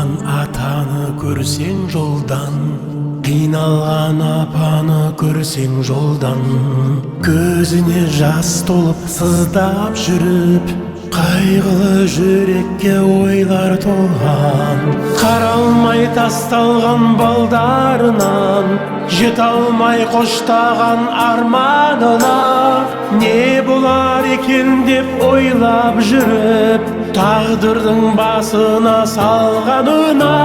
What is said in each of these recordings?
Қиналған атаны көрсең жолдан, қиналған апаны көрсең жолдан, көзіне жас толып сыздап жүріп, қайғылы жүрекке ойлар толған. Қаралмай тасталған балдарынан, жете алмай қоштаған арманына, не болар екен деп ойлап жүріп, тағдырдың басына салғанынан.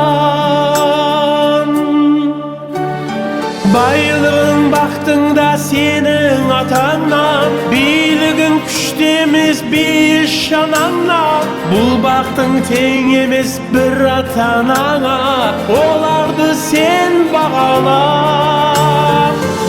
Байлығың бақтың да сенің атаңнан, билігің күшті емес бейіш шанаңнан. Бұл бақтың тең емес бір ата-анаңа, оларды сен бағала.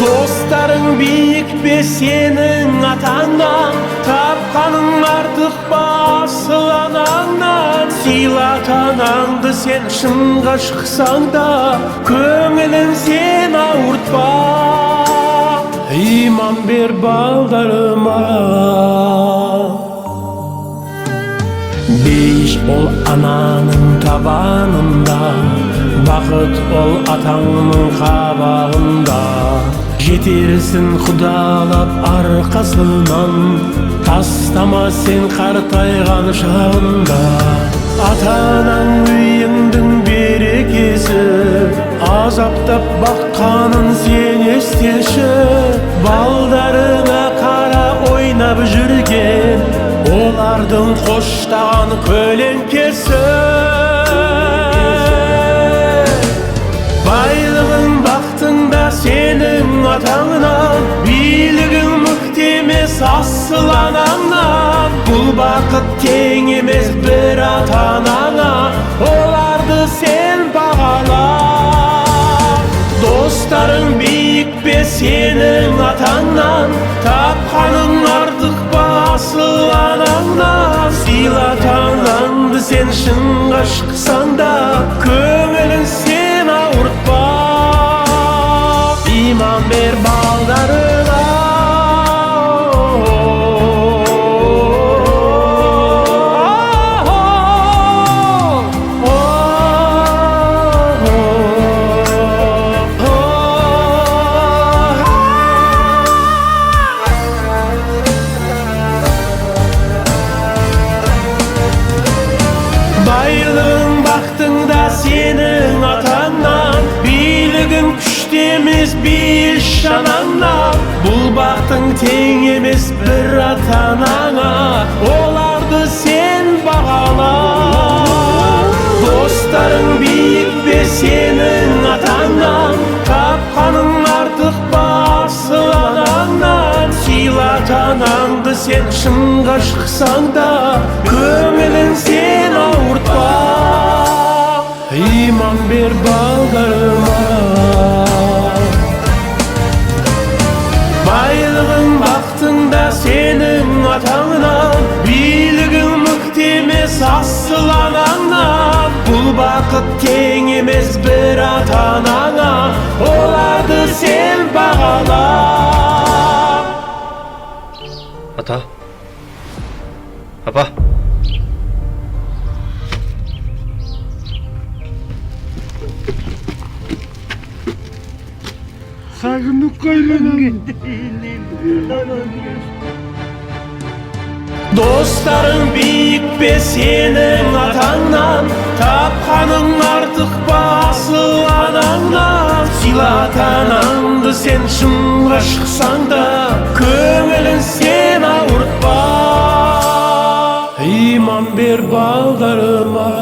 Достарың биік бе сенің атаңнан, тапқаның артық па асыл анаңнан. Сыйла ата-анаңды сен шынға шықсаң да, көңілін сен ауыртпа. Иман бер балдарыма. Бейіш бол ананың табанында, бақыт бол атаңның қабағында. Жетерсің құдалап арқасынан, тастама сен қартайған шағында. Ата-анаң үйіңдің берекесі, азаптап баққанын сен естеші. Балдарыңа қара ойнап жүрген, олардың қоштаған көлеңкесі. Байлығың бақтың да сенің атаңнан, билігің мықты емес асыл анаңнан. Бұл бақыт тең емес бір ата-анаңа, оларды сен бағала. Достарың биік бе сенің атаңнан, тапқаның артық па асыл анаңнан. Сыйла ата-анаңды сен шынға шықсаң да, көңілін сен ауыртпа. Иман бер балдарыңа. Байлығың бақтың да сенің атаңнан, билігің күшті емес бейіш шанаңнан. Бұл бақтың тең емес бір ата-анаңа, оларды сен бағала. Достарың биік бе сенің атаңнан, тапқаның артық па асыл анаңнан. Сыйла ата-анаңды сен шынға шықсаң да, көңілін сен ауыртпа. Иман бер балдарыма. Байлығың бақтың да сенің атаңнан, билігің мықты емес асыл анаңнан. Бұл бақыт тең емес бір ата-анаңа, оларды сен бағала. Ата, апа. Сағынып қайленем. Достарың биік бе сенің атаңнан, тапқаның артық па асыл анаңнан. Сыйла ата-анаңды сен шыңға шықсаң да, көңілін сен ауыртпа. Иман бер балдарыма.